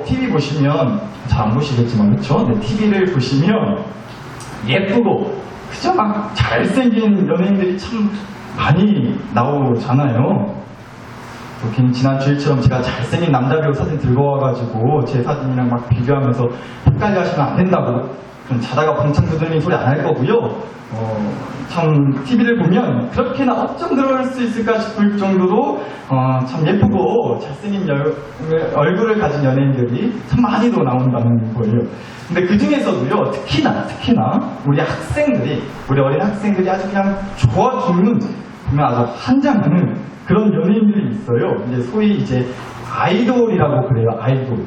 TV 보시면 잘 안 보시겠지만 그렇죠? 네, TV를 보시면 예쁘고 그저 막 잘생긴 연예인들이 참 많이 나오잖아요. 괜히 지난 주일처럼 제가 잘생긴 남자 배우 사진 들고 와가지고 제 사진이랑 막 비교하면서 헷갈려 하시면 안 된다고 좀 자다가 방창 두드리는 소리 안 할 거고요. 참 TV를 보면 그렇게나 어쩜 들어올 수 있을까 싶을 정도로 참 예쁘고 잘생긴 얼굴을 가진 연예인들이 참 많이도 나온다는 거예요. 근데 그 중에서도요, 특히나 우리 어린 학생들이 아주 그냥 좋아 죽는, 보면 아주 환장하는 그런 연예인들이 있어요. 이제 소위 이제 아이돌이라고 그래요. 아이돌.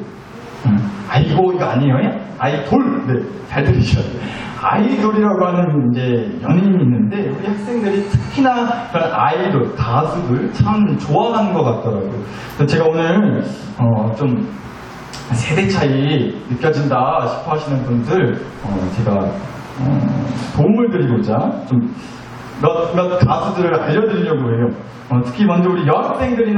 아이고 이거 아니에요? 아이돌. 네, 잘 들으셔야 돼요. 아이돌이라고 하는 이제 연예인이 있는데 우리 학생들이 특히나 그런 아이돌, 가수들 참 좋아하는 것 같더라고요. 그래서 제가 오늘 좀 세대 차이 느껴진다 싶어 하시는 분들 제가 도움을 드리고자 좀 몇 가수들을 알려드리려고 해요. 특히 먼저 우리 여학생들이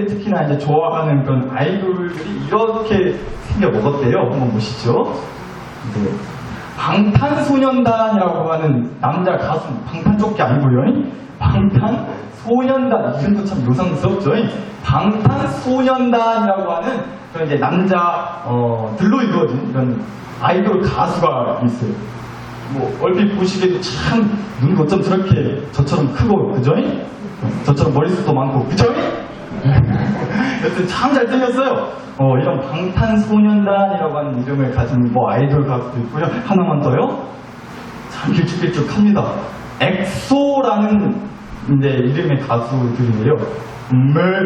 특히나 이제 좋아하는 그런 아이돌들이 이렇게 생겨 먹었대요. 한번 보시죠. 네. 방탄소년단이라고 하는 남자 가수, 방탄 쪽이 아니고요. 방탄소년단, 이름도 참 요상스럽죠. 방탄소년단이라고 하는 그런 이제 남자들로 이루어진 이런 아이돌 가수가 있어요. 뭐 얼핏 보시기에도 참 눈이 어쩜 저렇게 저처럼 크고 그죠? 저처럼 머리숱도 많고 그죠? 여튼 참 잘생겼어요. 이런 방탄소년단이라고 하는 이름을 가진 뭐 아이돌 가수도 있고요. 하나만 더요. 참 길쭉길쭉합니다. 엑소라는 이제 이름의 가수들이에요.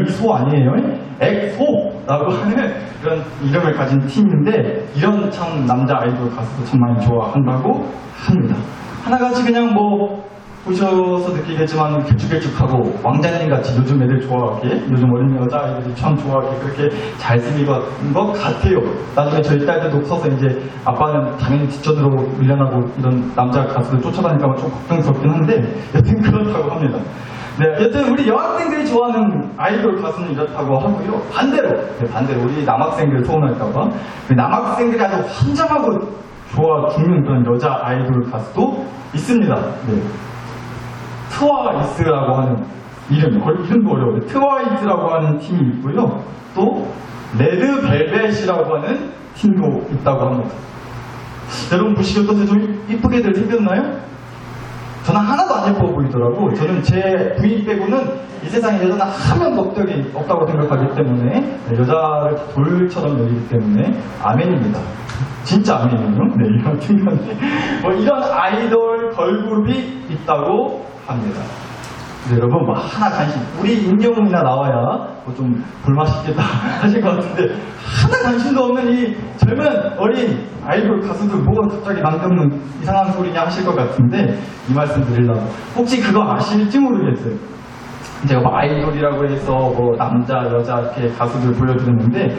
이소 아니에요? 엑소라고 하는 그런 이름을 가진 팀인데 이런 참 남자 아이돌 가수도 참 많이 좋아한다고 합니다. 하나같이 그냥 뭐 보셔서 느끼겠지만 길쭉길쭉하고 왕자님같이 요즘 애들 좋아하게, 요즘 어린 여자아이들이 참 좋아하게 그렇게 잘생긴 것 같아요. 나중에 저희 딸들도 커서 이제 아빠는 당연히 뒷전으로 밀려나고 이런 남자 가수들 쫓아다니까 좀 걱정스럽긴 한데 여튼 그렇다고 합니다. 네, 여튼 우리 여학생들이 좋아하는 아이돌 가수는 이렇다고 하고요. 반대로 우리 남학생들 소원할까봐 남학생들이 아주 환장하고 좋아 죽는 그런 여자 아이돌 가수도 있습니다. 네. 트와이스라고 하는 이름도 어려워요. 트와이스라고 하는 팀이 있고요. 또 레드벨벳이라고 하는 팀도 있다고 합니다. 여러분 보시기에 어떠세요? 좀 이쁘게들 생겼나요? 저는 하나도 안 예뻐 보이더라고. 저는 제 부인 빼고는 이 세상에 여자는 한 명도 없다고 생각하기 때문에 여자를 돌처럼 여기기 때문에 아멘입니다. 진짜 아멘이에요. 네, 이런 간에 이런 아이돌 걸그룹이 있다고 합니다. 네, 여러분 뭐 하나 관심, 우리 임영웅이나 나와야 뭐 좀 불맛있겠다 하실 것 같은데 하나 관심도 없는 이 젊은 어린 아이돌 가수들 뭐가 갑자기 남겨놓는 이상한 소리냐 하실 것 같은데 이 말씀 드리려고 혹시 그거 아실지 모르겠어요. 제가 뭐 아이돌이라고 해서 뭐 남자 여자 이렇게 가수들 보여드렸는데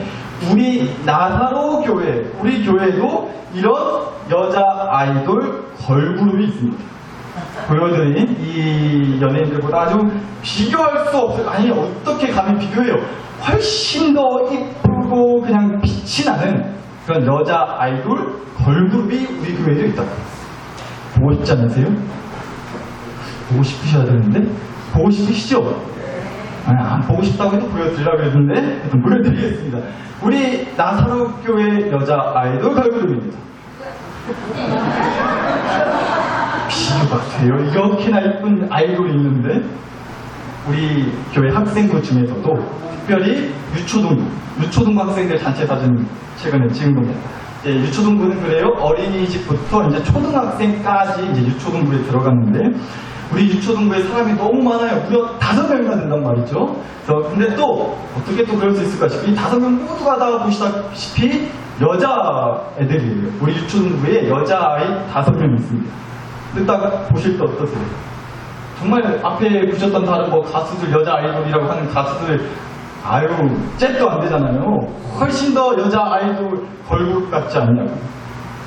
우리 나사로 교회, 우리 교회도 이런 여자 아이돌 걸그룹이 있습니다. 보여드린 이 연예인들보다 아주 비교할 수 없어요. 아니 어떻게 감히 비교해요. 훨씬 더 이쁘고 그냥 빛이 나는 그런 여자 아이돌 걸그룹이 우리 교회에 있다. 보고 싶지 않으세요? 보고 싶으셔야 되는데 보고 싶으시죠? 아니, 안 보고 싶다고 해도 보여드리려고 했는데 보여드리겠습니다. 우리 나사로 교회 여자 아이돌 걸그룹입니다. 비교가 돼요. 이렇게나 예쁜 아이돌이 있는데 우리 교회 학생부 중에서도 특별히 유초등부 학생들 단체 사진 최근에 찍은 겁니다. 예, 유초등부는 그래요. 어린이집부터 이제 초등학생까지 이제 유초등부에 들어갔는데 우리 유초등부에 사람이 너무 많아요. 무려 5명이나 된단 말이죠. 그래서 근데 또 어떻게 또 그럴 수 있을까 싶이 5명 모두가 다 보시다시피 여자 애들이에요. 우리 유초등부에 여자아이 5명이 있습니다. 근데 딱 보실 때 어떠세요? 정말 앞에 보셨던 다른 뭐 가수들, 여자 아이돌이라고 하는 가수들 아유 잽도 안 되잖아요. 훨씬 더 여자 아이돌 걸그룹 같지 않냐고.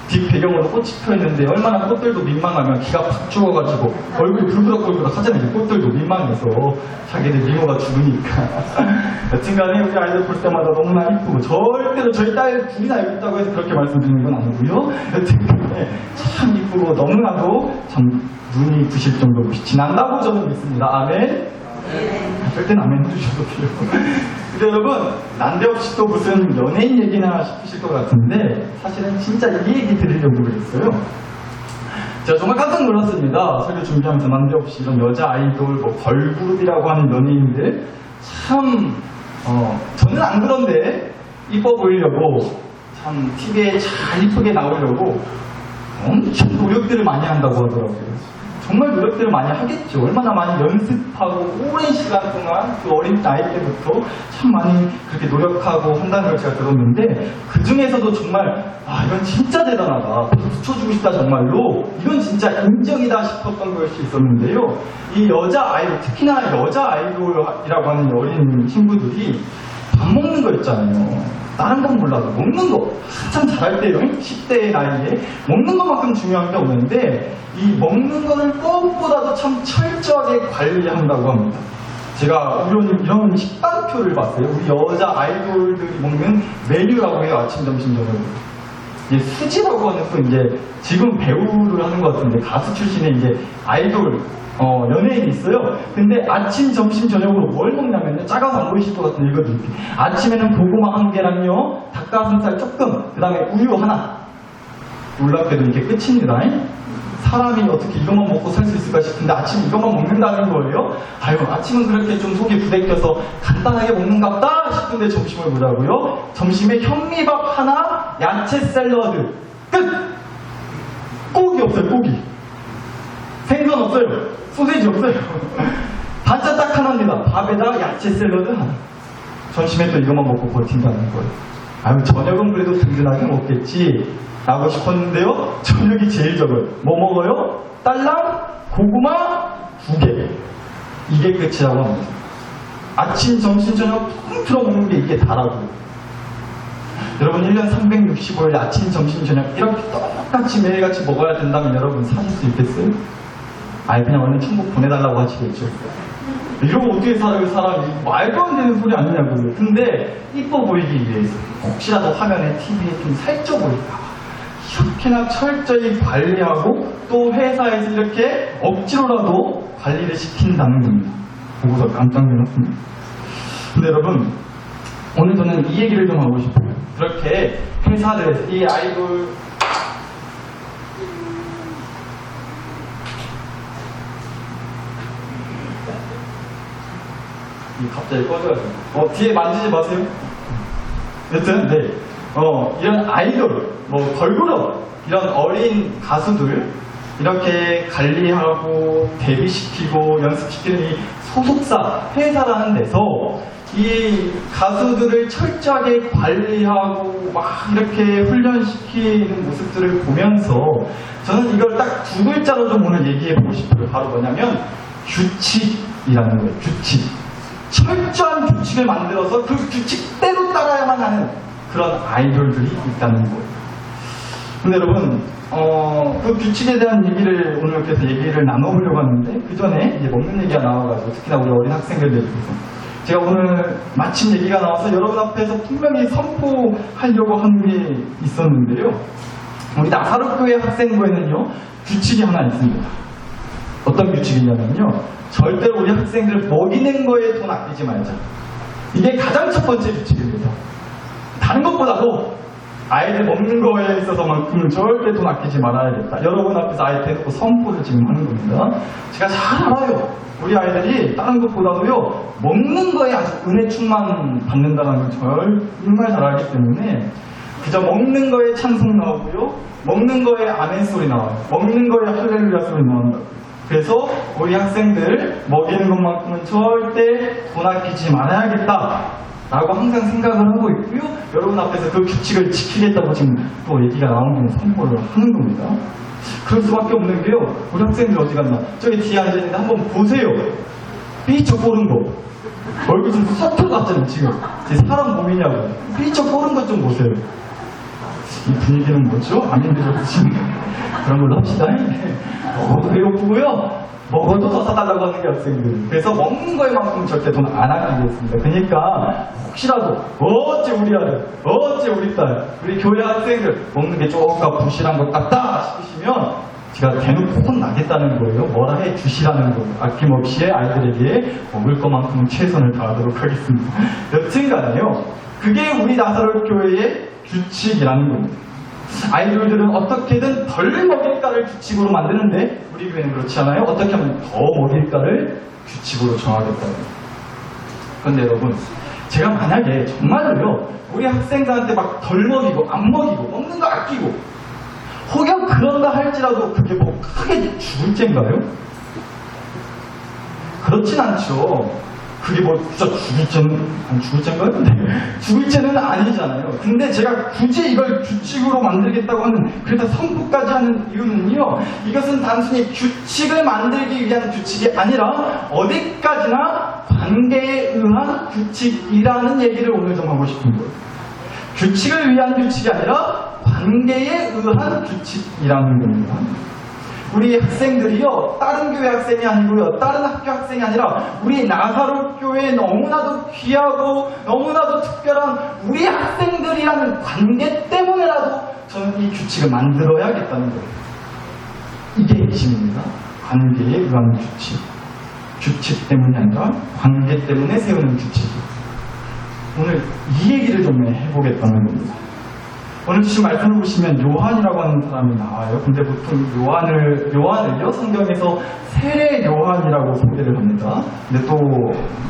뒷 배경으로 꽃이 펴있는데 얼마나 꽃들도 민망하면 기가 팍 죽어가지고 얼굴이 굴그덕굴그덕 하잖아요. 꽃들도 민망해서 자기들 미모가 죽으니까. 여튼간에 우리 아이들 볼 때마다 너무나 이쁘고 절대로 저희 딸 둘이 알고 있다고 해서 그렇게 말씀드리는 건 아니고요. 여튼간에 참 이쁘고 너무나도 참 눈이 부실 정도로 빛이 난다고 저는 믿습니다. 아멘. 절대 아멘 해주셔도 돼요. 근데 여러분, 난데없이 또 무슨 연예인 얘기나 싶으실 것 같은데 사실은 진짜 이 얘기 들으려고 그랬어요. 제가 정말 깜짝 놀랐습니다. 설교 준비하면서 난데없이 이런 여자 아이돌, 뭐 걸그룹이라고 하는 연예인들 참 저는 안 그런데 이뻐 보이려고 참 TV에 잘 이쁘게 나오려고 엄청 노력들을 많이 한다고 하더라고요. 정말 노력들을 많이 하겠죠. 얼마나 많이 연습하고 오랜 시간 동안 그 어린 나이 때부터 참 많이 그렇게 노력하고 한다는 걸 제가 들었는데 그 중에서도 정말 이건 진짜 대단하다. 박수 쳐주고 싶다 정말로. 이건 진짜 인정이다 싶었던 것이 있었는데요. 이 여자 아이돌, 특히나 여자 아이돌이라고 하는 어린 친구들이 밥 먹는 거 있잖아요. 다른 건 몰라도 먹는 거 한참 잘할 때요. 10대의 나이에 먹는 것만큼 중요한 게 없는데 이 먹는 거를 무엇보다도 참 철저하게 관리한다고 합니다. 제가 이런 식단표를 봤어요. 우리 여자 아이돌들이 먹는 메뉴라고 해요. 아침, 점심, 저녁으로. 이제 수지라고 하는 또 이제 지금 배우를 하는 것 같은데 가수 출신의 이제 아이돌 연예인이 있어요. 근데 아침, 점심, 저녁으로 뭘 먹냐면요. 작아서 안 보이실 것 같은데 이거 아침에는 고구마 한 개랑요. 닭가슴살 조금, 그 다음에 우유 하나. 놀랍게도 이게 끝입니다. 사람이 어떻게 이것만 먹고 살 수 있을까 싶은데 아침 이것만 먹는다는 거예요? 아유, 아침은 그렇게 좀 속이 부대껴서 간단하게 먹는갑다 싶은데 점심을 보자고요. 점심에 현미밥 하나, 야채 샐러드. 끝! 고기 없어요, 고기. 생선 없어요. 소세지 없어요. 반찬 딱 하나입니다. 밥에다가 야채 샐러드 하나. 점심에 또 이것만 먹고 버틴다는 거예요. 아유, 저녁은 그래도 든든하게 먹겠지 라고 싶었는데요. 저녁이 제일 적어요. 뭐 먹어요? 딸랑 고구마 2개. 이게 끝이라고 합니다. 아침, 점심, 저녁 통틀어 먹는 게 이게 다라고요. 여러분 1년 365일 아침, 점심, 저녁 이렇게 똑같이 매일같이 먹어야 된다면 여러분 사실 수 있겠어요? 아예 그냥 얼른 천국 보내달라고 하시겠죠. 이러고 어떻게 살아요, 사람이? 말도 안 되는 소리 아니냐고요. 근데 이뻐 보이기 위해서 혹시라도 화면에 TV에 좀 살쪄 보일까 이렇게나 철저히 관리하고 또 회사에서 이렇게 억지로라도 관리를 시킨다는 겁니다. 보고서 깜짝 놀랐습니다. 근데 여러분, 오늘 저는 이 얘기를 좀 하고 싶어요. 그렇게 회사들에서 이 아이돌 갑자기 꺼져가지고 뒤에 만지지 마세요. 여튼 네, 이런 아이돌, 뭐 걸그룹 이런 어린 가수들 이렇게 관리하고 데뷔시키고 연습시키는 이 소속사 회사라는 데서 이 가수들을 철저하게 관리하고 막 이렇게 훈련시키는 모습들을 보면서 저는 이걸 딱 2글자로 좀 오늘 얘기해보고 싶어요. 바로 뭐냐면 규칙이라는 거예요. 규칙. 철저한 규칙을 만들어서 그 규칙대로 따라야만 하는 그런 아이돌들이 있다는 거예요. 근데 여러분, 그 규칙에 대한 얘기를 오늘 그래서 얘기를 나눠보려고 하는데 그 전에 이제 먹는 얘기가 나와가지고 특히나 우리 어린 학생들에 대해서 제가 오늘 마침 얘기가 나와서 여러분 앞에서 분명히 선포하려고 한 게 있었는데요. 우리 나사로교회 학생부에는요 규칙이 하나 있습니다. 어떤 규칙이냐면요, 절대로 우리 학생들 먹이는 거에 돈 아끼지 말자. 이게 가장 첫 번째 규칙입니다. 다른 것보다도 아이들 먹는 거에 있어서만큼은 절대 돈 아끼지 말아야겠다. 여러분 앞에서 아이 대놓고 선포를 지금 하는 겁니다. 제가 잘 알아요. 우리 아이들이 다른 것보다도요 먹는 거에 아주 은혜충만 받는다는 걸 정말 잘 알기 때문에 그저 먹는 거에 찬송 나오고요, 먹는 거에 아멘 소리 나와요, 먹는 거에 할렐루야 소리 나온다. 그래서 우리 학생들 먹이는 것만큼은 절대 돈 아끼지 말아야겠다 라고 항상 생각을 하고 있고요. 여러분 앞에서 그 규칙을 지키겠다고 지금 또 얘기가 나오는 선포를 하는 겁니다. 그럴 수밖에 없는 게요, 우리 학생들 어디 갔나? 저기 뒤에 앉아있는데 한번 보세요. 삐쩍 꼬른 거. 얼굴 좀 서툴 같잖아요 지금. 제 사람 몸이냐고. 삐쩍 꼬른 것 좀 보세요. 이 분위기는 뭐죠? 아멘들을 드시는 그런 걸로 합시다. 먹어도 배고프고요. 먹어도 더 사달라고 하는 게 학생들. 그래서 먹는 거에만큼 절대 돈 안 아끼겠습니다. 그러니까 혹시라도 어째 우리 아들, 어째 우리 딸, 우리 교회 학생들 먹는 게 조금 부실한 것 같다 싶으시면 제가 대놓고 혼나겠다는 거예요. 뭐라 해 주시라는 거예요. 아낌없이 아이들에게 먹을 것만큼은 최선을 다하도록 하겠습니다. 여튼간에요. 그게 우리 나사렛 교회의 규칙이라는 겁니다. 아이돌들은 어떻게든 덜 먹일까를 규칙으로 만드는데 우리 교회는 그렇지 않아요. 어떻게 하면 더 먹일까를 규칙으로 정하겠다는 거예요. 그런데 여러분, 제가 만약에 정말로요 우리 학생들한테 막 덜 먹이고 안 먹이고 먹는 거 아끼고 혹여 그런다 할지라도 그게 뭐 크게 죽을 죄인가요? 그렇진 않죠. 그게 뭐 진짜 죽을 죄인가요? 죽을 죄는 아니잖아요. 근데 제가 굳이 이걸 규칙으로 만들겠다고 하는, 그래서 선포까지 하는 이유는요, 이것은 단순히 규칙을 만들기 위한 규칙이 아니라 어디까지나 관계에 의한 규칙이라는 얘기를 오늘 좀 하고 싶은 거예요. 규칙을 위한 규칙이 아니라 관계에 의한 규칙이라는 겁니다. 우리 학생들이요, 다른 교회 학생이 아니고요, 다른 학교 학생이 아니라 우리 나사렛 교회에 너무나도 귀하고 너무나도 특별한 우리 학생들이라는 관계 때문에라도 저는 이 규칙을 만들어야겠다는 거예요. 이게 핵심입니다. 관계에 의한 규칙. 규칙 때문이 아니라 관계 때문에 세우는 규칙이에요. 오늘 이 얘기를 좀 해보겠다는 겁니다. 오늘 주신 말씀을 보시면 요한이라고 하는 사람이 나와요. 근데 보통 요한을요, 성경에서 세례 요한이라고 소개를 합니다. 근데 또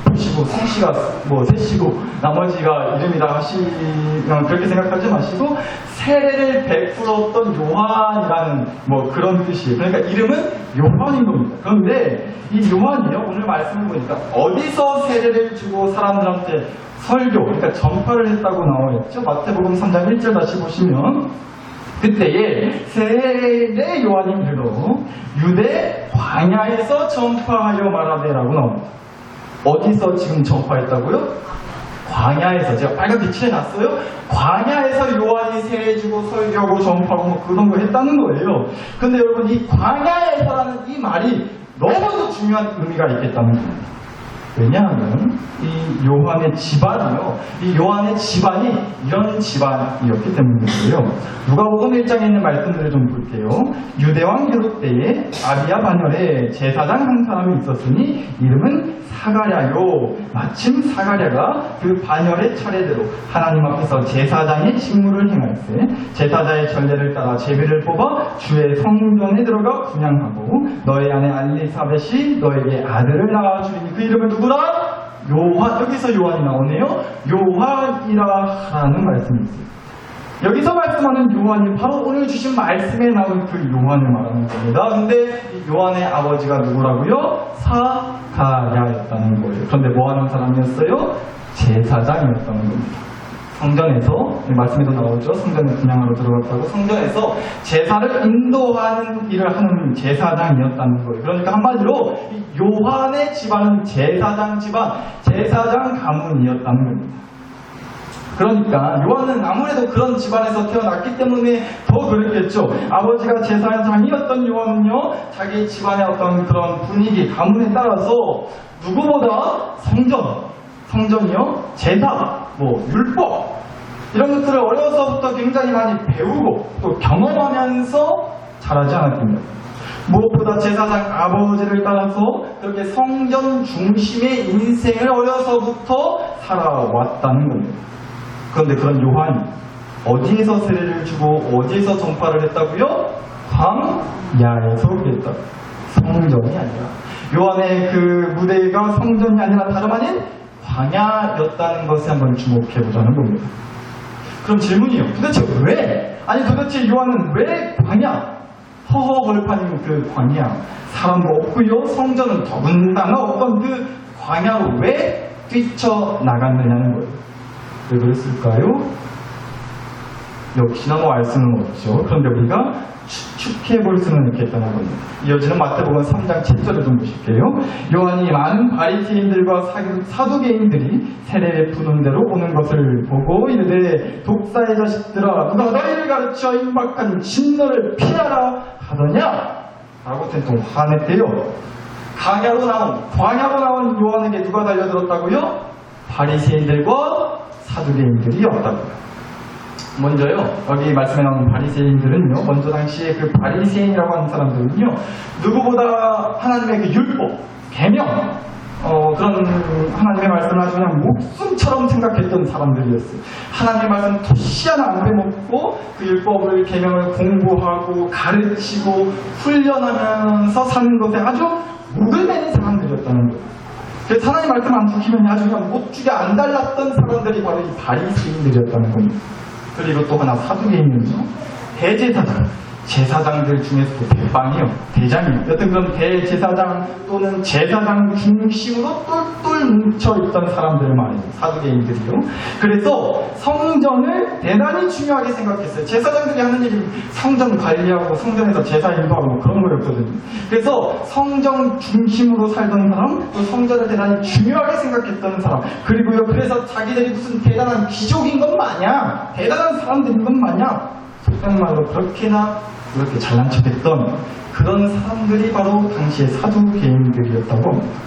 보시고 셋이가 뭐 셋이고 나머지가 이름이라 하시면 그렇게 생각하지 마시고 세례를 베풀었던 요한이라는 뭐 그런 뜻이에요. 그러니까 이름은 요한인 겁니다. 그런데 이 요한이요, 오늘 말씀을 보니까 어디서 세례를 주고 사람들한테 설교, 그러니까 전파를 했다고 나와있죠. 마태복음 3장 1절 다시 보시면 그때에 세례 요한이 이르러 유대 광야에서 전파하여 말하되라고 나옵니다. 어디서 지금 전파했다고요? 광야에서. 제가 빨갛게 칠해놨어요. 광야에서 요한이 세례주고 설교하고 전파하고 뭐 그런 거 했다는 거예요. 근데 여러분, 이 광야에서라는 이 말이 너무도 중요한 의미가 있겠다는 겁니다. 왜냐하면 이 요한의 집안이요, 이 요한의 집안이 이런 집안이었기 때문인데요. 누가복음 1장에 있는 말씀들을 좀 볼게요. 유대왕 헤롯 때에 아비야 반열에 제사장 한 사람이 있었으니 이름은 사가랴요. 마침 사가랴가 그 반열의 차례대로 하나님 앞에서 제사장의 직무를 행할때 제사자의 전례를 따라 제비를 뽑아 주의 성전에 들어가 분향하고 너의 아내 알리사벳이 너에게 아들을 낳아주리니 그 이름을 누구라? 요한. 여기서 요한이 나오네요. 요한이라 하는 말씀이 있어요. 여기서 말씀하는 요한이 바로 오늘 주신 말씀에 나온 그 요한을 말하는 겁니다. 근데 이 요한의 아버지가 누구라고요? 사가랴였다는 거예요. 그런데 뭐 하는 사람이었어요? 제사장이었다는 겁니다. 성전에서, 말씀에도 나오죠. 성전에 분향하러 들어갔다고. 성전에서 제사를 인도하는 일을 하는 제사장이었다는 거예요. 그러니까 한마디로 이 요한의 집안은 제사장 집안, 제사장 가문이었다는 겁니다. 그러니까 요한은 아무래도 그런 집안에서 태어났기 때문에 더 그랬겠죠. 아버지가 제사장이었던 요한은요, 자기 집안의 어떤 그런 분위기, 가문에 따라서 누구보다 성전이요, 제사, 뭐 율법 이런 것들을 어려서부터 굉장히 많이 배우고 또 경험하면서 자라지 않았습니다. 무엇보다 제사장 아버지를 따라서 그렇게 성전 중심의 인생을 어려서부터 살아왔다는 겁니다. 그런데 그런 요한이 어디에서 세례를 주고 어디에서 전파를 했다고요? 광야에서 그랬다. 성전이 아니라. 요한의 그 무대가 성전이 아니라 다름 아닌 광야였다는 것에 한번 주목해보자는 겁니다. 그럼 질문이요. 도대체 왜? 아니 도대체 요한은 왜 광야? 허허벌판인 그 광야. 사람도 없고요. 성전은 더군다나 없던 그 광야로 왜 뛰쳐나갔느냐는 거예요. 왜 그랬을까요? 역시나 뭐 알 수는 없죠. 그런데 우리가 추측해 볼 수는 있겠다는 겁니다. 이어지는 마태복음 3장 7절을 좀 보실게요. 요한이 많은 바리새인들과 사두개인들이 세례 부는 대로 오는 것을 보고 이르되 독사의 자식들아 누가 너희를 가르쳐 임박한 진노를 피하라 하더냐? 라고 된통 화냈대요. 광야로 나온 요한에게 누가 달려들었다고요? 바리새인들과 사두개인들이었다고요. 먼저요, 여기 말씀에 나오는 바리새인들은요, 먼저 당시에 그 바리새인이라고 하는 사람들은요, 누구보다 하나님의 그 율법, 계명, 그런 하나님의 말씀을 아주 그냥 목숨처럼 생각했던 사람들이었어요. 하나님의 말씀 토시 하나 안 빼먹고 그 율법을, 계명을 공부하고 가르치고 훈련하면서 사는 것에 아주 목을 매는 사람들이었다는 거예요. 그래서 하나님 말씀 안 지키면 아주 그냥 못죽에 안 달랐던 사람들이 바로 이 바리새인들이었다는 겁니다. 그리고 또 하나 사두개인은요, 대제사장, 제사장들 중에서도 대빵이요, 대장이요. 여튼 그런 대제사장 또는 제사장 중심으로 똘똘 뭉쳐있던 사람들 말이에요. 사두개인들이요. 그래서 성전을 대단히 중요하게 생각했어요. 제사장들이 하는 일이 성전 관리하고 성전에서 제사 인도하고 그런 거였거든요. 그래서 성전 중심으로 살던 사람, 또 성전을 대단히 중요하게 생각했던 사람, 그리고요, 그래서 자기들이 무슨 대단한 귀족인 것 마냥, 대단한 사람들인 것 마냥, 속된 말로 그렇게나 그렇게 잘난 척했던 그런 사람들이 바로 당시의 사두개인들이었다고 합니다.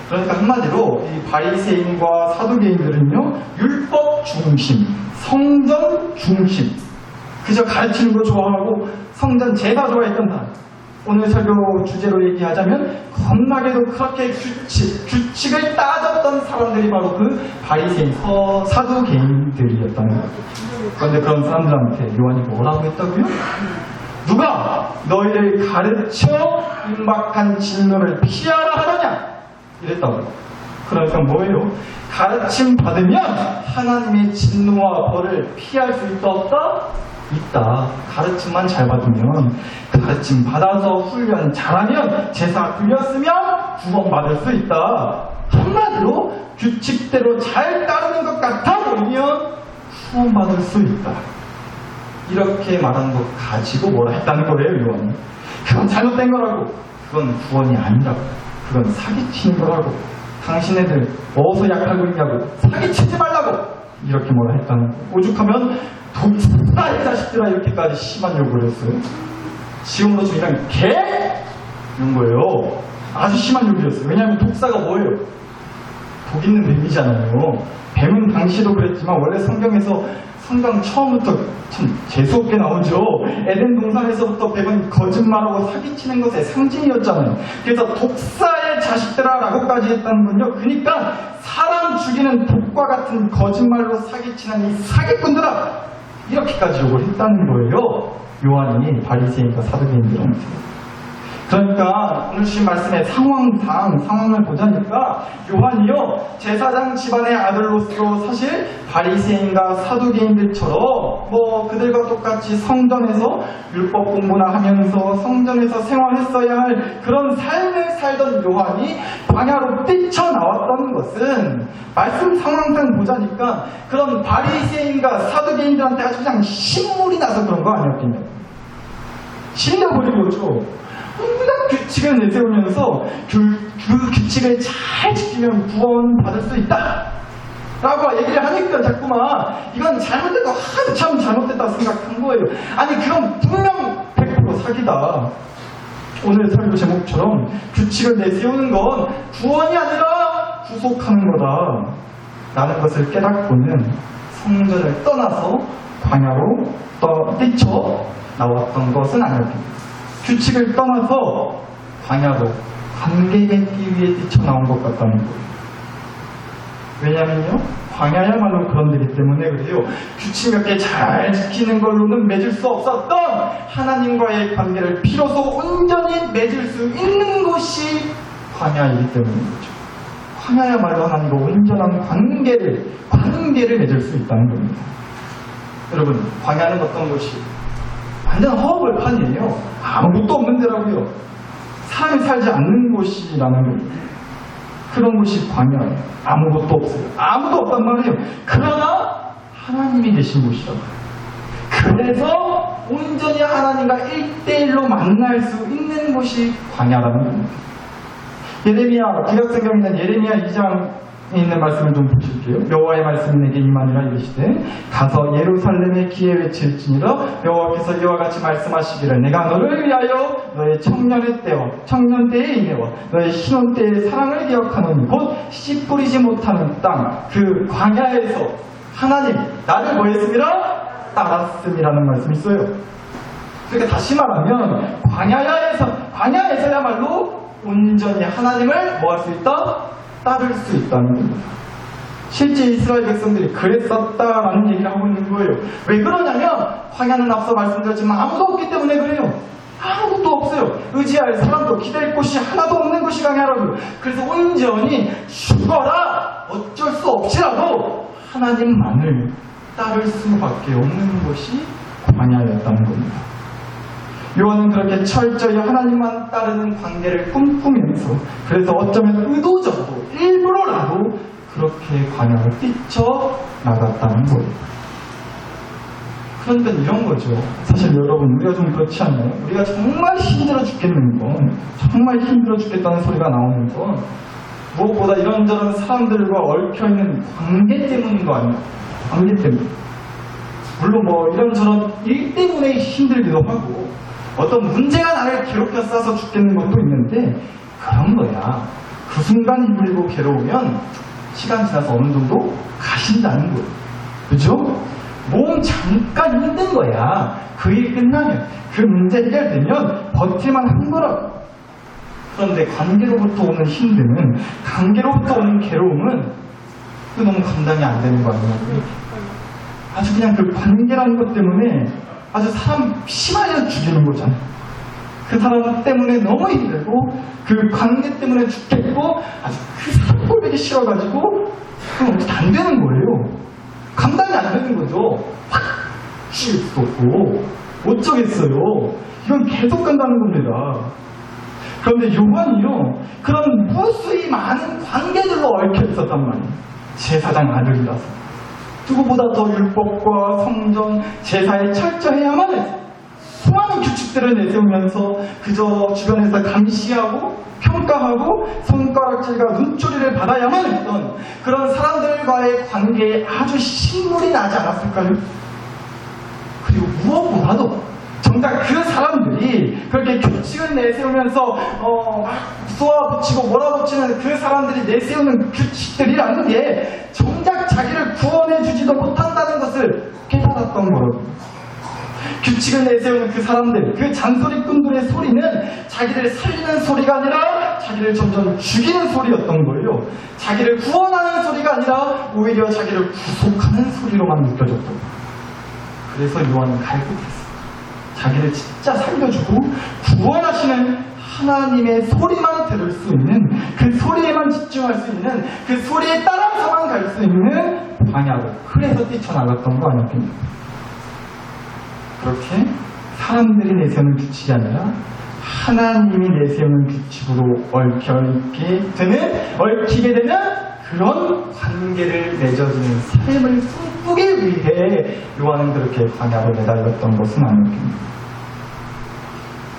그러니까 한마디로 이 바리새인과 사두개인들은요, 율법 중심, 성전 중심, 그저 가르치는 거 좋아하고 성전 제사 좋아했던 사람. 오늘 설교 주제로 얘기하자면 겁나게도 그렇게 규칙을 따졌던 사람들이 바로 그 바리새인, 사두개인들이었다는 거죠. 그런데 그런 사람들한테 요한이 뭐라고 했다고요? 누가 너희를 가르쳐 임박한 진노를 피하라 하느냐? 이랬다고요. 그러니까 뭐예요? 가르침 받으면 하나님의 진노와 벌을 피할 수 있다 없다? 있다. 가르침만 잘 받으면, 가르침 받아서 훈련 잘하면, 제사 드렸으면 구원받을 수 있다. 한마디로 규칙대로 잘 따르는 것 같아 보이면 구원받을 수 있다. 이렇게 말한 것 가지고 뭐라 했다는 거예요, 요한은. 그건 잘못된 거라고. 그건 구원이 아니라고. 그건 사기치는 거라고. 당신네들 어디서 약하고 있냐고. 사기치지 말라고. 이렇게 뭐라 했다는 거예요. 오죽하면 독사의 자식들아 이렇게까지 심한 욕을 했어요. 지금으로 그냥 개? 이런 거예요. 아주 심한 욕이었어요. 왜냐하면 독사가 뭐예요? 독 있는 뱀이잖아요. 뱀은 당시도 그랬지만 원래 성경에서 성경 처음부터 참 재수없게 나오죠. 에덴 동산에서부터 뱀은 거짓말하고 사기치는 것의 상징이었잖아요. 그래서 독사의 자식들아 라고까지 했다는 건요, 그러니까 사람 죽이는 독과 같은 거짓말로 사기치는 이 사기꾼들아, 이렇게까지 욕을 했다는 거예요, 요한이 바리새인과 사두개인들한테. 그러니까 오늘 주신 말씀의 상황을 보자니까 요한이요, 제사장 집안의 아들로서 사실 바리새인과 사두개인들처럼 뭐 그들과 똑같이 성전에서 율법 공부나 하면서 성전에서 생활했어야 할 그런 삶을 살던 요한이 광야로 뛰쳐나왔던 것은 말씀 상황상 보자니까 그런 바리새인과 사두개인들한테 아주 그냥 신물이 나서 그런 거 아니었겠냐고. 신나버린 거죠. 온갖 규칙을 내세우면서 그 규칙을 잘 지키면 구원받을 수 있다 라고 얘기를 하니까 자꾸만 이건 잘못됐다, 아주 참 잘못됐다 생각한 거예요. 아니 그럼 분명 100% 사기다. 오늘 설교 제목처럼 규칙을 내세우는 건 구원이 아니라 구속하는 거다 라는 것을 깨닫고는 성전을 떠나서 광야로 뛰쳐 나왔던 것은 아니었습니다. 규칙을 떠나서 광야로 관계 맺기 위해 뛰쳐나온 것 같다는 거예요. 왜냐면요, 광야야말로 그런 데기 때문에 그래요. 규칙 몇 개 잘 지키는 걸로는 맺을 수 없었던 하나님과의 관계를 비로소 온전히 맺을 수 있는 곳이 광야이기 때문이죠. 광야야말로 하나님과 온전한 관계를 맺을 수 있다는 겁니다. 여러분, 광야는 어떤 곳이? 완전 허허벌판이에요. 아무것도 없는 데라고요. 삶을 살지 않는 곳이라는 겁니다. 그런 곳이 광야예요. 아무것도 없어요. 아무도 없단 말이에요. 그러나 하나님이 계신 곳이라고요. 그래서 온전히 하나님과 1대1로 만날 수 있는 곳이 광야라는 겁니다. 예레미야, 구약성경에 있는 예레미야 2장에 있는 말씀을 좀 보실게요. 여호와의 말씀이 내게 임하니라 이르시되 가서 예루살렘에 기에 외칠지니라 여호와께서 이와 같이 말씀하시기를 내가 너를 위하여 너의 청년의 때와 청년 때의 인애와 너의 신혼 때의 사랑을 기억하노니 곧 씨 뿌리지 못하는 땅 그 광야에서 하나님 나를 뭐했습니다? 따랐음이라는 말씀이 있어요. 그러니까 다시 말하면 광야에서야말로 온전히 하나님을 뭐 할 수 있다? 따를 수 있다는 겁니다. 실제 이스라엘 백성들이 그랬었다라는 얘기를 하고 있는 거예요. 왜 그러냐면 광야는 앞서 말씀드렸지만 아무도 없기 때문에 그래요. 아무것도 없어요. 의지할 사람도 기댈 곳이 하나도 없는 곳이 광야라고요. 그래서 온전히 죽어라 어쩔 수 없이라도 하나님만을 따를 수밖에 없는 것이 광야였다는 겁니다. 요한은 그렇게 철저히 하나님만 따르는 관계를 꿈꾸면서 그래서 어쩌면 의도적으로 일부러라도 그렇게 광야를 뛰쳐나갔다는 거예요. 그런데 이런 거죠. 사실 여러분 우리가 좀 그렇지 않나요? 우리가 정말 힘들어 죽겠는 건 정말 힘들어 죽겠다는 소리가 나오는 건 무엇보다 이런저런 사람들과 얽혀있는 관계 때문인 거 아니에요? 관계 때문에. 물론 뭐 이런저런 일 때문에 힘들기도 하고 어떤 문제가 나를 괴롭혀 싸서 죽겠는 것도 있는데 그런 거야. 그 순간 힘들고 괴로우면 시간 지나서 어느 정도 가신다는 거예요. 그죠? 몸 잠깐 힘든 거야. 그 일 끝나면 그 문제 해결되면 버틸만 한 거라고. 그런데 관계로부터 오는 힘듦은 관계로부터 오는 괴로움은 너무 감당이 안 되는 거 아니냐고요. 아주 그냥 그 관계라는 것 때문에 아주 사람 피말려 죽이는 거잖아요. 그 사람 때문에 너무 힘들고 그 관계 때문에 죽겠고 아주 그 사람 꼴보기 싫어가지고 그건 어떻게 안 되는 거예요. 감당이 안 되는 거죠. 확 쉴 수도 없고 어쩌겠어요. 이건 계속 간다는 겁니다. 그런데 요한이요 그런 무수히 많은 관계들로 얽혀 있었단 말이에요. 제사장 아들이라서 누구보다 더 율법과 성전, 제사에 철저해야만 해서 수많은 규칙들을 내세우면서 그저 주변에서 감시하고 평가하고 손가락질과 눈초리를 받아야만 했던 그런 사람들과의 관계에 아주 신물이 나지 않았을까요? 그리고 무엇보다도 정작 그 사람들이 그렇게 규칙을 내세우면서 막 쏘아붙이고 몰아붙이는 그 사람들이 내세우는 규칙들이라는 게 정작 자기를 구원해주지도 못한다는 것을 깨달았던 거라고. 규칙을 내세우는 그 사람들, 그 잔소리꾼들의 소리는 자기를 살리는 소리가 아니라 자기를 점점 죽이는 소리였던 거예요. 자기를 구원하는 소리가 아니라 오히려 자기를 구속하는 소리로만 느껴졌던 거예요. 그래서 요한은 갈급했어요. 자기를 진짜 살려주고 구원하시는 하나님의 소리만 들을 수 있는 그 소리에만 집중할 수 있는 그 소리에 따라서만 갈 수 있는 광야로 그래서 뛰쳐나갔던 거 아니었겠습니까? 그렇게 사람들이 내세우는 규칙이 아니라 하나님이 내세우는 규칙으로 얽히게 되는 그런 관계를 맺어지는 삶을 꿈꾸기 위해 요한은 그렇게 광야로 내달렸던 것은 아니었겠습니까?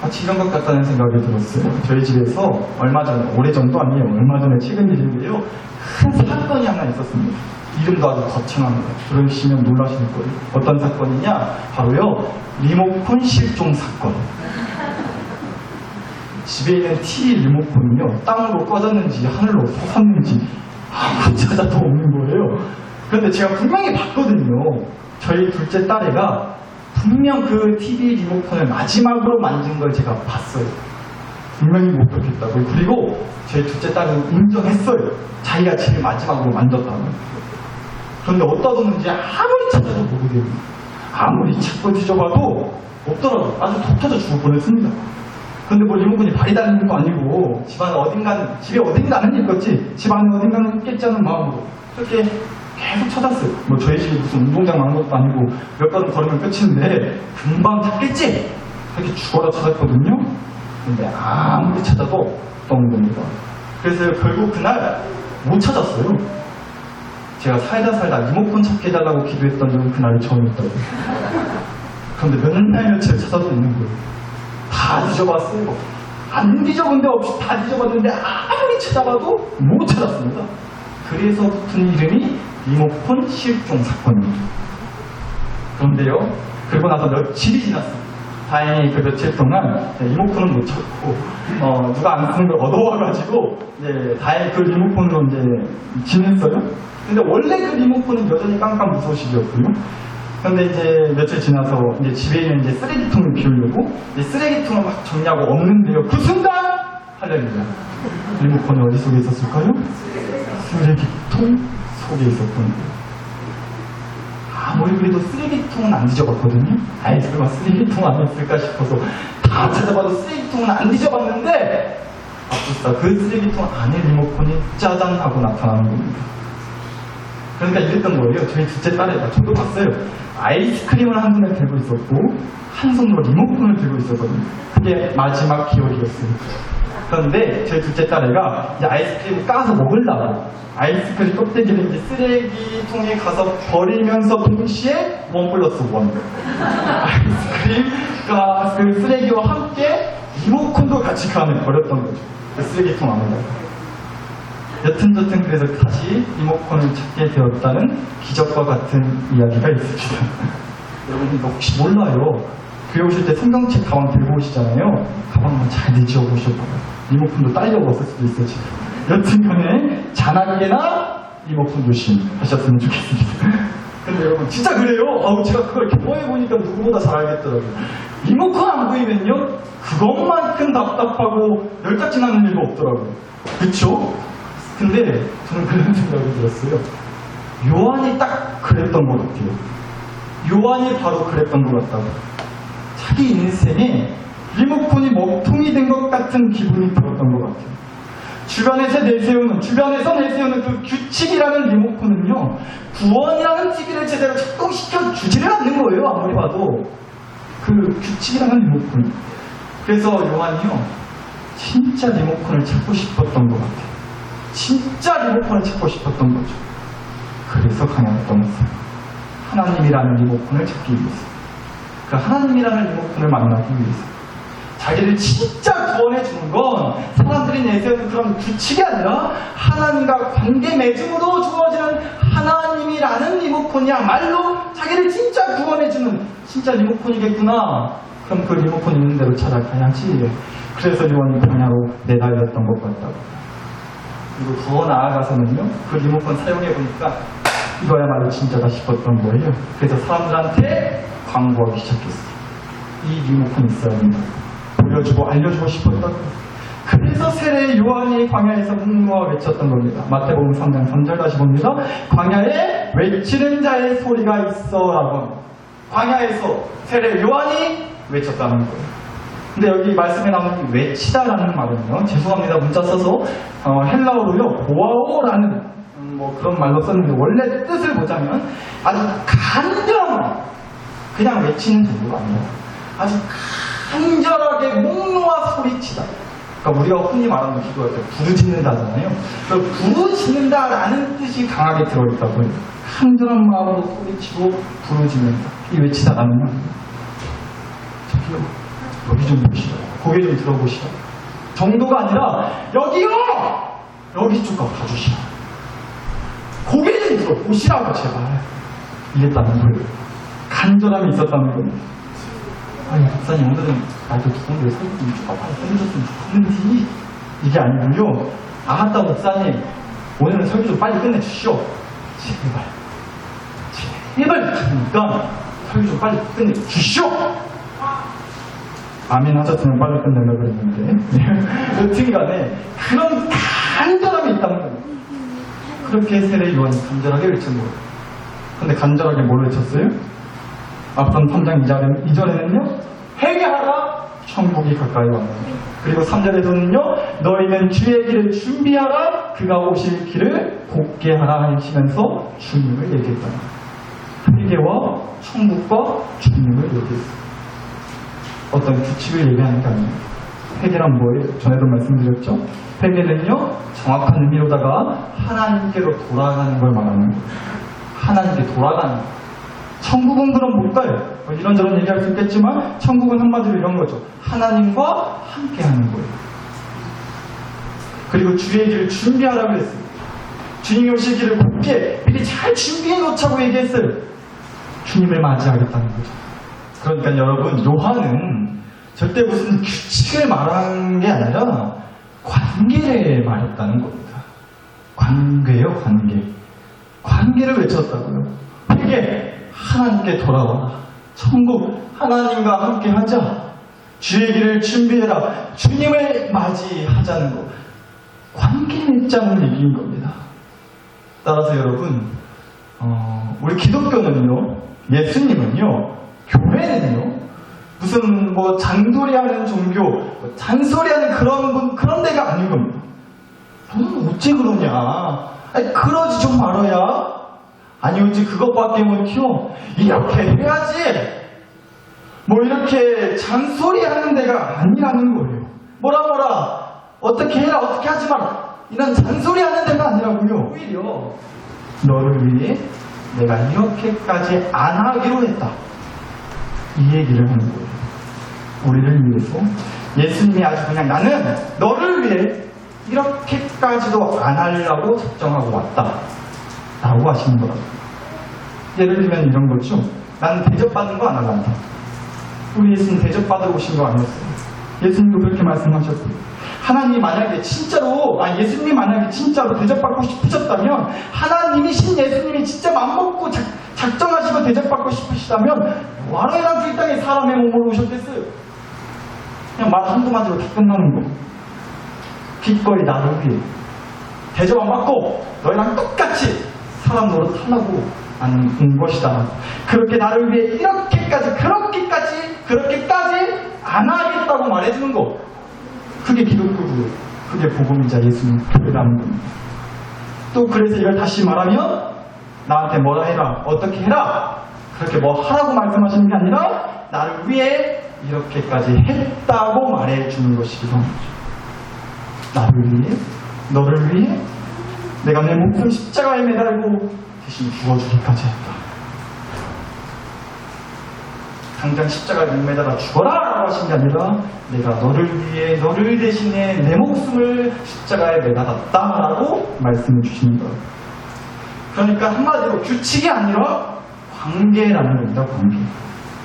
마치 이런 것 같다는 생각이 들었어요. 저희 집에서 얼마 전에, 오래전도 아니에요. 얼마 전에 최근 일인데요. 큰 사건이 하나 있었습니다. 이름도 아주 거창합니다. 들으시면 놀라실 거예요. 어떤 사건이냐? 바로요, 리모컨 실종 사건. 집에 있는 TV 리모컨이요, 땅으로 꺼졌는지 하늘로 솟았는지 아무 찾아도 없는 거예요. 그런데 제가 분명히 봤거든요. 저희 둘째 딸애가 분명 그 TV 리모컨을 마지막으로 만진 걸 제가 봤어요. 분명히 못 그렇겠다고요. 그리고 저희 둘째 딸은 인정했어요. 자기가 제일 마지막으로 만졌다고. 그런데 어디다 뒀는지 아무리 찾아도 모르겠어요. 아무리 찾고 뒤져봐도 없더라고요. 아주 독 터져 죽을 뻔했습니다. 그런데 뭐 리모컨이 발이 닿는 것도 아니고 집에 어딘가는 있겠지. 집 안에 어딘가는 있겠지 하는 마음으로 그렇게 계속 찾았어요. 뭐 저희 집이 무슨 운동장 많은 것도 아니고 몇 걸음 걸으면 끝인데 금방 찾겠지. 이렇게 죽어라 찾았거든요. 근데 아무리 찾아도 없던 겁니다. 그래서 결국 그날 못 찾았어요. 제가 살다 리모컨 찾게 해달라고 기도했던 적은 그날이 처음이었다고요. 그런데 몇 날 며칠 찾아도 있는 거예요. 다 뒤져봤어요. 안 뒤져본 데 없이 다 뒤져봤는데 아무리 찾아봐도 못 찾았습니다. 그래서 붙은 이름이 리모컨 실종 사건입니다. 그런데요, 그리고 나서 며칠이 지났습니다. 다행히 그 며칠 동안 리모컨은 못 찾고 누가 안 쓰는 걸 얻어와가지고 다행히 그 리모컨으로 이제 지냈어요. 근데 원래 그 리모컨은 여전히 깜깜 무소식이었고요. 근데 이제 며칠 지나서 이제 집에 있는 이제 쓰레기통을 비우려고 이제 쓰레기통을 막 정리하고 없는데요. 그 순간 할렐루야. 리모컨이 어디 속에 있었을까요? 쓰레기통 속에 있었군요. 아무리 그래도 쓰레기통은 안 뒤져봤거든요. 아이 설마 쓰레기통 안에 있을까 싶어서 다 찾아봐도 쓰레기통은 안 뒤져봤는데 아프다. 그 쓰레기통 안에 리모컨이 짜잔 하고 나타나는 겁니다. 그러니까 이랬던 거예요. 저희 둘째 딸애가 저도 봤어요. 아이스크림을 한 손에 들고 있었고 한 손으로 리모컨을 들고 있었거든요. 그게 마지막 기억이었어요. 그런데 저희 둘째 딸애가 이제 아이스크림을 까서 먹으려고 아이스크림 껍데기를 이제 쓰레기통에 가서 버리면서 동시에 1+1 아이스크림과 그 쓰레기와 함께 리모컨도 같이 그 안에 버렸던 거죠. 그 쓰레기통 안에다가. 여튼저튼 그래서 다시 리모컨을 찾게 되었다는 기적과 같은 이야기가 있습니다. 여러분 혹시 몰라요. 교회 오실 때 성경책 가방 들고 오시잖아요. 가방만 잘 뒤집어 보셔봐요. 리모컨도 딸려고 없을 수도 있어요 지금. 여튼간에 잔악계나 리모컨 조심하셨으면 좋겠습니다. 근데 여러분 진짜 그래요. 제가 그걸 경험해보니까 누구보다 잘 알겠더라고요. 리모컨 안 보이면요 그것만큼 답답하고 열짝지나는 일도 없더라고요. 그쵸? 근데 저는 그런 생각이 들었어요. 요한이 딱 그랬던 것 같아요. 요한이 바로 그랬던 것 같다고. 자기 인생에 리모컨이 먹통이 된 것 같은 기분이 들었던 것 같아요. 주변에서 내세우는 그 규칙이라는 리모컨은요, 구원이라는 찌기를 제대로 작동시켜 주지를 않는 거예요. 아무리 봐도 그 규칙이라는 리모컨. 그래서 요한이요 진짜 리모컨을 찾고 싶었던 것 같아요. 진짜 리모컨을 찾고 싶었던 거죠. 그래서 강야를 떠났어요. 하나님이라는 리모컨을 찾기 위해서. 그 하나님이라는 리모컨을 만나기 위해서. 자기를 진짜 구원해주는 건 사람들이 내세우는 그런 규칙이 아니라 하나님과 관계 맺음으로 주어지는 하나님이라는 리모컨이야말로 자기를 진짜 구원해주는 진짜 리모컨이겠구나. 그럼 그 리모컨 있는 대로 찾아가야지. 그래서 요한이 광야로 내달렸던 것 같다고. 그리고 더 나아가서는요, 그 리모컨 사용해보니까 이거야말로 진짜다 싶었던 거예요. 그래서 사람들한테 광고하기 시작했어요. 이 리모컨 있어야 된다. 보여주고 알려주고 싶었다고. 그래서 세례 요한이 광야에서 묵묵하 외쳤던 겁니다. 마태복음 3장 3절 다시 봅니다. 광야에 외치는 자의 소리가 있어라고 합니다. 광야에서 세례 요한이 외쳤다는 거예요. 근데 여기 말씀에 나오는 외치다라는 말은요, 죄송합니다 문자 써서 헬라어로요 보아오라는 뭐 그런 말로 썼는데 원래 뜻을 보자면 아주 간절한 그냥 외치는 정도가 아니라 아주 간절하게 목 놓아 소리치다. 그러니까 우리가 흔히 말하는 기도할 때 부르짖는다잖아요. 그 부르짖는다라는 뜻이 강하게 들어있다고 해요. 간절한 마음으로 소리치고 부르짖는다. 이 외치다라는 말이에요. 저기요. 여기 좀 보시라. 고개 좀 들어보시라. 정도가 아니라 여기요! 여기 좀 봐주시라. 고개 좀 들어보시라고 제발. 이랬다는 거예요. 간절함이 있었다는 겁니다. 아니 목사님 오늘은 나도 두분들 설교 좀 조금만 해주셨으면 좋겠는지 이게 아니고요. 아따 목사님 오늘은 설교 좀 빨리 끝내주시오. 제발 그러니까 설교 좀 빨리 끝내주시오. 아멘 하셨으면 빨리 끝내려고 그랬는데 여튼간에 그런 간절함이 있다는 거예요. 그렇게 세례 요한이 간절하게 외친 거예요. 근데 간절하게 뭘 외쳤어요? 앞선 3장 2절에는요 회개하라 천국이 가까이 왔다. 그리고 3절에서는요 너희는 주의 길을 준비하라 그가 오실 길을 곧게 하라 하시면서 주님을 얘기했다. 회개와 천국과 주님을 얘기했어요. 어떤 규칙을 얘기하는 게 아니에요. 회개란 뭐예요? 전에도 말씀드렸죠? 회개는요 정확한 의미로다가 하나님께로 돌아가는 걸 말하는 거예요. 하나님께 돌아가는 거예요. 천국은 그럼 뭘까요? 뭐 이런저런 얘기할 수 있겠지만 천국은 한마디로 이런 거죠. 하나님과 함께하는 거예요. 그리고 주의 길을 준비하라고 했어요. 주님이 오실 길을 곱게 미리 잘 준비해 놓자고 얘기했어요. 주님을 맞이하겠다는 거죠. 그러니까 여러분, 요한은 절대 무슨 규칙을 말한 게 아니라 관계를 말했다는 겁니다. 관계요, 관계. 관계를 외쳤다고요. 회개, 하나님께 돌아와라. 천국, 하나님과 함께 하자. 주의 길을 준비해라. 주님을 맞이하자는 것. 관계 맺자는 얘기인 겁니다. 따라서 여러분, 우리 기독교는요, 예수님은요, 교회는요, 무슨 뭐 장소리하는 종교, 잔소리하는 그런 데가 아닌 겁니다. 너는 어째 그러냐? 아니, 그러지 좀 말아야. 아니, 어찌 그것밖에 못해요. 이렇게 해야지. 뭐 이렇게 잔소리하는 데가 아니라는 거예요. 뭐라 어떻게 해라, 어떻게 하지 마라. 이런 잔소리하는 데가 아니라고요. 오히려 너를 위해 내가 이렇게까지 안 하기로 했다. 이 얘기를 하는 거예요. 우리를 위해서 예수님이 아주 그냥 나는 너를 위해 이렇게까지도 안 하려고 작정하고 왔다. 라고 하시는 거라고. 예를 들면 이런 거죠. 나는 대접받는 거 안 할란다. 우리 예수님 대접받으러 오신 거 아니었어요. 예수님도 그렇게 말씀하셨고요. 하나님이 만약에 진짜로, 예수님이 만약에 진짜로 대접받고 싶으셨다면, 하나님이신 예수님이 진짜 맘먹고 작정하시고 대접받고 싶으시다면, 와라이랑 이 땅에 사람의 몸으로 오셨겠어요. 그냥 말 한두 마디로 다 끝나는 거. 기꺼이 나를 위해 대접 안 받고 너희랑 똑같이 사람 노릇하려고 온 것이다. 그렇게 나를 위해 그렇게까지 안 하겠다고 말해주는 거. 그게 기독교고, 그게 복음이자 예수님 교회라는 겁니다. 또 그래서 이걸 다시 말하면 나한테 뭐라 해라, 어떻게 해라, 그렇게 뭐 하라고 말씀하시는 게 아니라 나를 위해 이렇게까지 했다고 말해주는 것이기도 합니다. 나를 위해, 너를 위해 내가 내 목숨 십자가에 매달고 대신 죽어주기까지 했다. 당장 십자가에 못 매달아 죽어라 라고 하신 게 아니라 내가 너를 위해, 너를 대신해 내 목숨을 십자가에 매달았다 라고 말씀해 주시는 거예요. 그러니까 한마디로 규칙이 아니라 관계라는 겁니다. 관계.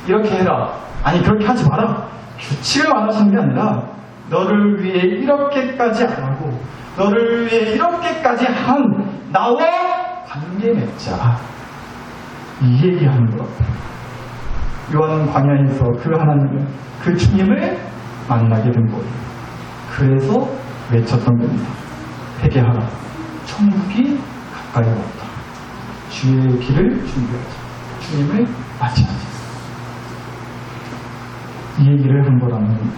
이렇게 해라, 아니 그렇게 하지 마라, 규칙을 말하시는 게 아니라 너를 위해 이렇게까지 안 하고 너를 위해 이렇게까지 한 나와 관계 맺자, 이 얘기하는 거라고. 요한은 광야에서 그 하나님을, 그 주님을 만나게 된 거예요. 그래서 외쳤던 겁니다. 회개하라, 천국이 가까이 왔다. 주의 길을 준비하자, 주님을 맞이하자, 이 얘기를 한 거라는 겁니다.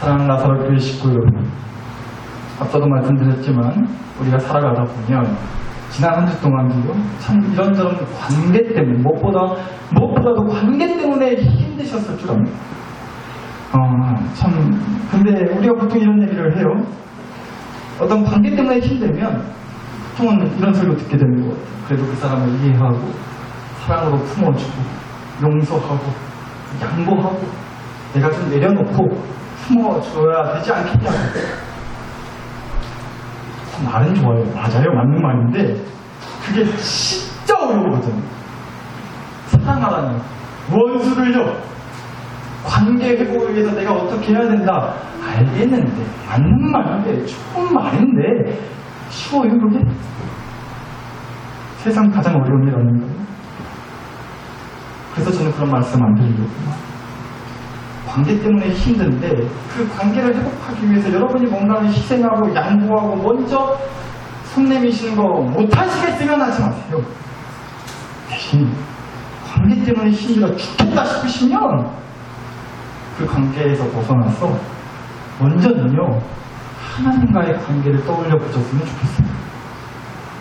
사랑하는 나사로 교회 식구 여러분, 앞서도 말씀드렸지만 우리가 살아가다 보면 지난 한 주 동안도요, 참 이런저런 관계 때문에, 무엇보다도 관계 때문에 힘드셨을 줄 압니다. 근데 우리가 보통 이런 얘기를 해요. 어떤 관계 때문에 힘들면 보통은 이런 소리를 듣게 되는 것 같아요. 그래도 그 사람을 이해하고 사랑으로 품어주고 용서하고 양보하고 내가 좀 내려놓고 품어줘야 되지 않겠냐고. 말은 좋아요. 맞아요. 맞는 말인데 그게 진짜 어려우거든요. 사랑하라는 원수를요, 관계 회복을 위해서 내가 어떻게 해야 된다 알겠는데, 맞는 말인데, 좋은 말인데 쉬워요 그게? 세상 가장 어려운 일 아닌가요? 그래서 저는 그런 말씀 안 드리려고요. 관계 때문에 힘든데 그 관계를 회복하기 위해서 여러분이 뭔가를 희생하고 양보하고 먼저 손 내미시는 거 못하시겠으면 하지 마세요. 대신 관계 때문에 힘들어 죽겠다 싶으시면 그 관계에서 벗어나서 먼저는요, 하나님과의 관계를 떠올려 보셨으면 좋겠어요.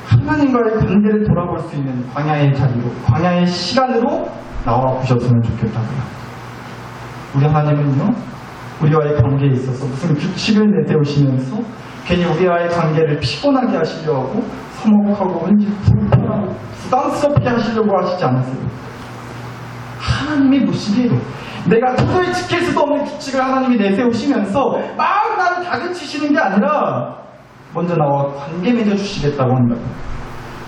하나님과의 관계를 돌아볼 수 있는 광야의 자리로, 광야의 시간으로 나와 보셨으면 좋겠다고요. 우리 하나님은요, 우리와의 관계에 있어서 무슨 규칙을 내세우시면서 괜히 우리와의 관계를 피곤하게 하시려고 하고 서먹하고 왠지 불편하고 부담스럽게 하시려고 하시지 않으세요. 하나님이 보시기에도 내가 도저히 지킬 수도 없는 규칙을 하나님이 내세우시면서 막 나를 다그치시는 게 아니라 먼저 나와 관계 맺어주시겠다고 한다고.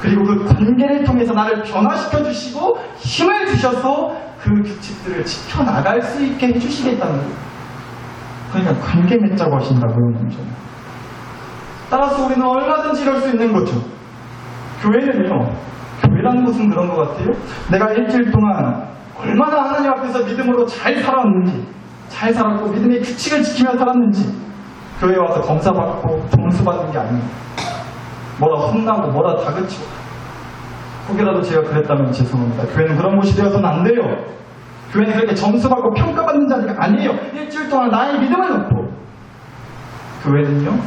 그리고 그 관계를 통해서 나를 변화시켜 주시고 힘을 주셔서 그 규칙들을 지켜나갈 수 있게 해주시겠다는 거예요. 그러니까 관계 맺자고 하신다고요, 먼저. 따라서 우리는 얼마든지 이럴 수 있는 거죠. 교회는요, 교회라는 것은 그런 것 같아요. 내가 일주일 동안 얼마나 하나님 앞에서 믿음으로 잘 살았는지, 잘 살았고 믿음의 규칙을 지키며 살았는지 교회에 와서 검사받고 점수 받는 게 아니에요. 뭐라 혼나고 뭐라 다그치고. 혹여라도 제가 그랬다면 죄송합니다. 교회는 그런 곳이 되어서는 안 돼요. 교회는 그렇게 점수받고 평가받는 자리가 아니에요. 일주일 동안 나의 믿음을 놓고. 교회는요,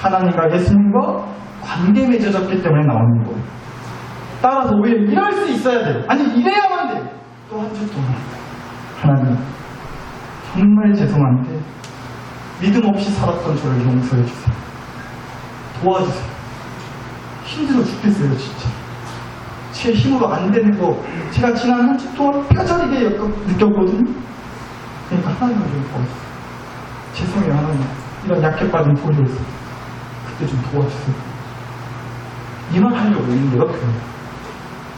하나님과 예수님과 관계 맺어졌기 때문에 나오는 거예요. 따라서 오히려 이럴 수 있어야 돼요. 아니, 이래야만 돼요. 또 한 주 동안 하나님, 정말 죄송한데 믿음 없이 살았던 저를 용서해 주세요. 도와주세요. 힘들어 죽겠어요, 진짜. 제 힘으로 안 되는 거 제가 지난 한 주 동안 뼈저리게 느꼈거든요. 그러니까 하나님을 좀 도와주세요. 죄송해요, 하나님. 이런 약해 빠진 소리에서 그때 좀 도와주세요. 이 말 하려고 있는 데가 교회.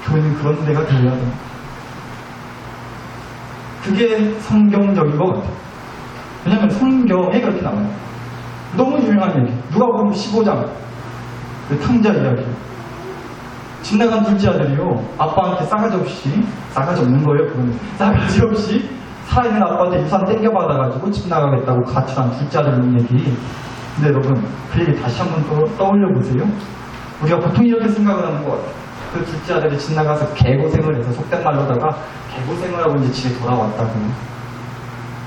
교회는 그런 데가 되어야 됩니다. 그게 성경적인 것 같아요. 왜냐하면 성경에 그렇게 나와요. 너무 유명한 얘기. 누가복음 15장 그 탕자 이야기. 집 나간 둘째 아들이요, 아빠한테 싸가지 없는 거예요, 그건. 싸가지 없이 살아있는 아빠한테 유산 땡겨받아가지고 집 나가겠다고 가출한 둘째 아들 얘기. 근데 여러분, 그 얘기 다시 한번 떠올려 보세요. 우리가 보통 이렇게 생각을 하는 것 같아요. 그 둘째 아들이 집 나가서 개고생을 해서 속된 말로다가 개고생을 하고 이제 집에 돌아왔다고.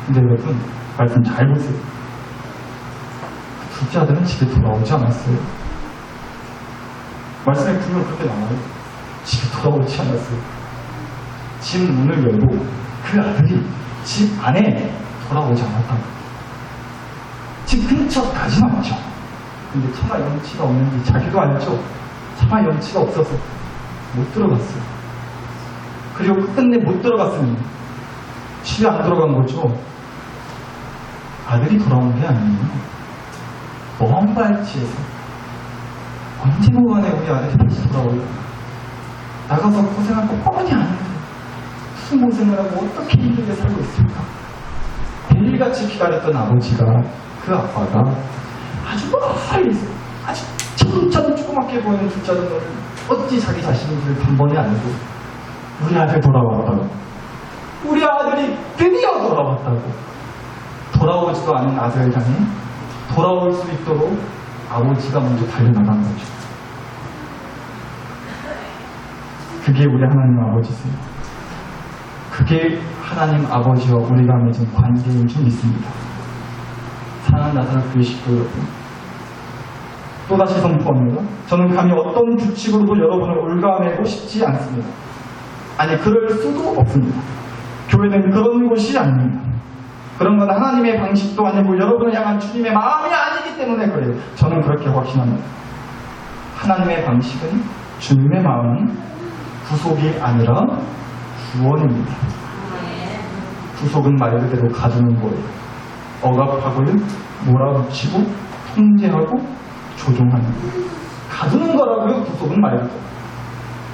근데 여러분, 말씀 잘 보세요. 그 둘째 아들은 집에 돌아오지 않았어요. 말씀에 분명 그렇게 나와요. 집에 돌아오지 않았어요. 집 문을 열고 그 아들이 집 안에 돌아오지 않았다고. 집 근처까지는 왔죠. 근데 차마 염치가 없는지 자기도 알죠. 차마 염치가 없어서 못 들어갔어요. 그리고 끝내 못 들어갔으니 집에 안 들어간 거죠. 아들이 돌아온 게 아니에요. 먼 발치에서 언제 뭐간에 우리 아들이 다시 돌아오고 나가서 고생할 거 뻔히 아는데 무슨 고생을 하고 어떻게 힘들게 살고 있을까. 매일같이 기다렸던 아버지가, 그 아빠가 아주 멀리 있어요. 아주 점점 조그맣게 보이는 둘째 아들을 어찌 자기 자신을 단번에 알고 우리 아들 돌아왔다고, 우리 아들이 드디어 돌아왔다고. 돌아오지도 않은 아들을 향해 돌아올 수 있도록 아버지가 먼저 달려나간 거죠. 그게 우리 하나님 아버지세요. 그게 하나님 아버지와 우리가 맺은 관계인 줄 믿습니다. 사랑하는 나사렛 교회 식구 여러분, 또다시 선포합니다. 저는 감히 어떤 규칙으로도 여러분을 올가매고 싶지 않습니다. 아니, 그럴 수도 없습니다. 교회는 그런 곳이 아닙니다. 그런 건 하나님의 방식도 아니고 여러분을 향한 주님의 마음이 아니기 때문에 그래요. 저는 그렇게 확신합니다. 하나님의 방식은, 주님의 마음은 구속이 아니라 구원입니다. 구속은 말 그대로 가두는 거예요. 억압하고요, 몰아붙이고, 통제하고, 조종하는 거예요. 가두는 거라고요, 구속은 말 그대로.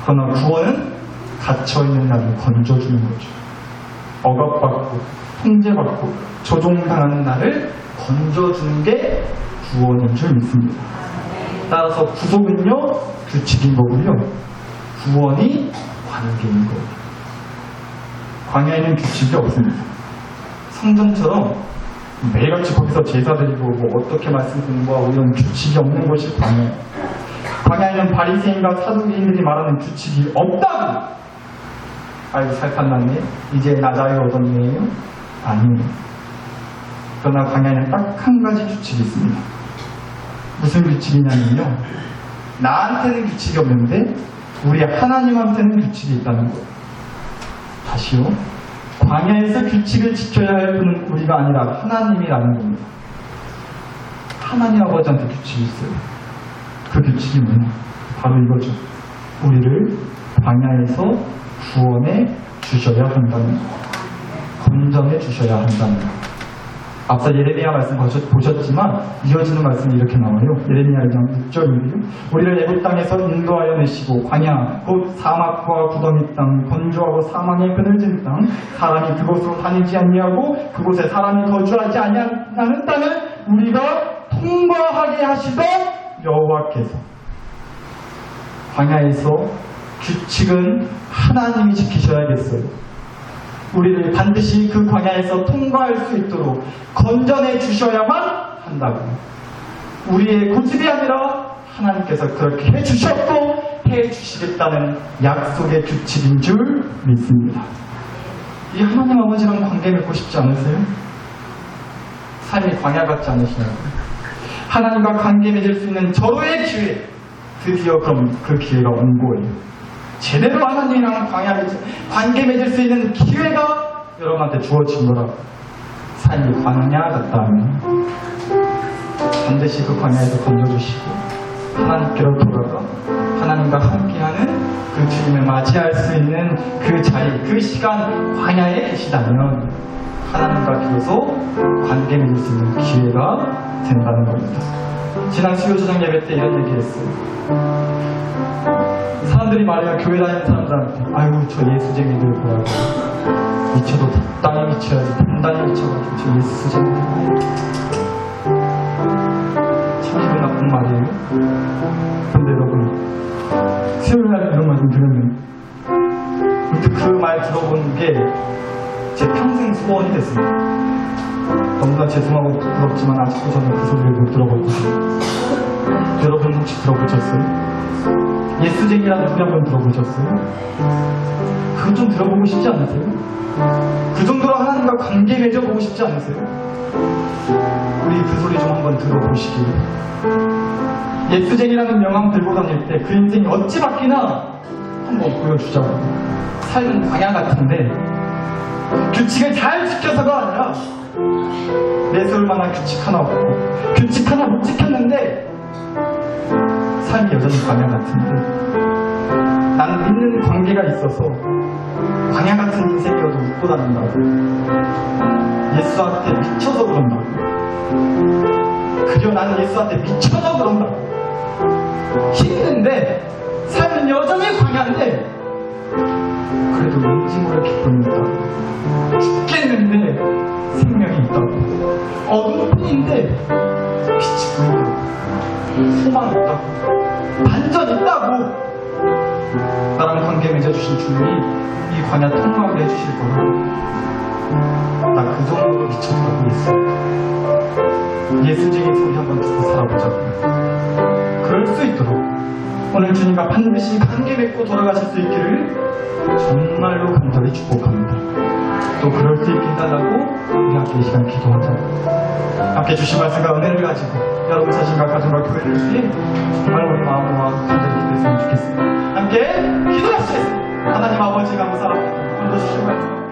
그러나 구원은 갇혀있는 나를 건져주는 거죠. 억압받고, 통제받고, 조종당하는 나를 건져주는 게 구원인 줄 믿습니다. 따라서 구속은요, 규칙인 거고요, 구원이 관계인 거예요. 광야에는 규칙이 없습니다. 성전처럼 매일같이 거기서 제사 드리고 뭐 어떻게 말씀 공부하고 이런 규칙이 없는 것이 광야예요. 광야에는 바리새인과 사두개인들이 말하는 규칙이 없다고. 아이고 살판났네, 이제 나 자유 얻었네요. 아니에요. 그러나 광야에는 딱 한 가지 규칙이 있습니다. 무슨 규칙이냐면요, 나한테는 규칙이 없는데 우리 하나님한테는 규칙이 있다는 거예요. 다시요, 광야에서 규칙을 지켜야 할 분은 우리가 아니라 하나님이라는 겁니다. 하나님 아버지한테 규칙이 있어요. 그 규칙이 뭐냐? 바로 이거죠. 우리를 광야에서 구원해 주셔야 한다는 거예요. 건전해 주셔야 한답니다. 앞서 예레미야 말씀 보셨지만 이어지는 말씀이 이렇게 나와요. 예레미야 1장 6절인데요. 우리를 애굽 땅에서 인도하여 내시고 광야 곧 사막과 구덩이 땅 건조하고 사망의 그늘진 땅 사람이 그곳으로 다니지 아니하고 그곳에 사람이 거주하지 아니하는 땅을 우리가 통과하게 하시던 여호와께서 광야에서 규칙은 하나님이 지키셔야겠어요. 우리를 반드시 그 광야에서 통과할 수 있도록 건전해 주셔야만 한다고. 우리의 고집이 아니라 하나님께서 그렇게 해주셨고 해주시겠다는 약속의 규칙인 줄 믿습니다. 이 하나님 아버지랑 관계 맺고 싶지 않으세요? 삶이 광야 같지 않으시냐고요? 하나님과 관계 맺을 수 있는 절호의 기회, 드디어 그럼 그 기회가 온 거예요. 제대로 하나님이랑 관계 맺을 수 있는 기회가 여러분한테 주어진 거라고. 삶이 광야 같다 하면 반드시 그 광야에서 건져주시고 하나님께로 돌아가 하나님과 함께하는 그 주님을 맞이할 수 있는 그 자리, 그 시간 광야에 계시다면 하나님과 비로소 관계 맺을 수 있는 기회가 된다는 겁니다. 지난 수요조정 예배 때 이런 얘기 했어요. 사람들이 말해요. 교회 다니는 사람들한테 아유 저 예수쟁이들 보라고 미쳐도 땅에 미쳐야지 단단히 미쳐가지고 저 예수쟁이들 참 기분 나쁜 말이에요. 근데 여러분 수요일날 이런 말 좀 들으면 그 말 들어본 게 제 평생 소원이 됐습니다. 너무나 죄송하고 부끄럽지만 아직도 저는 그 소리를 못 들어보거든요. 여러분 혹시 들어보셨어요? 예수쟁이라는 소리 한번 들어보셨어요? 그거 좀 들어보고 싶지 않으세요? 그 정도로 하나님과 관계 맺어보고 싶지 않으세요? 우리 그 소리 좀 한번 들어보시길. 예수쟁이라는 명함 들고 다닐 때 그 인생이 어찌 바뀌나 한번 보여주자고. 삶은 광야 같은데 규칙을 잘 지켜서가 아니라 내세울 만한 규칙 하나 없고 규칙 하나 못 지켰는데 삶이 여전히 광야 같은데 나는 믿는 관계가 있어서 광야 같은 인생이어도 웃고 다닌다고. 예수한테 미쳐서 그런다고. 그려 나는 예수한테 미쳐서 그런다고. 힘든데 삶은 여전히 광야인데 그래도 왠지 모를 기쁨이 있다고. 죽겠는데 생명이 있다고. 어둠뿐인데 빛이 보인다고. 소망이 있다고. 반전 있다고. 나랑 관계 맺어주신 주님이 이 광야 통과하게 해주실 거라고. 나 그 정도로 미쳤다고 있어. 예수쟁이 소리 한번 듣고 살아보자고. 그럴 수 있도록 오늘 주님과 반드시 관계 맺고 돌아가실 수 있기를 정말로 간절히 축복합니다. 또 그럴 수 있게 해달라고 우리 함께 이 시간 기도하자. 함께 주신 말씀과 은혜를 가지고 여러분 자신과 가정과 교회를 위해 정말 우리 마음으로 간절히 기도했으면 좋겠습니다. 함께 기도하시겠습니다. 하나님 아버지 감사합니다. 오늘도 주신 말씀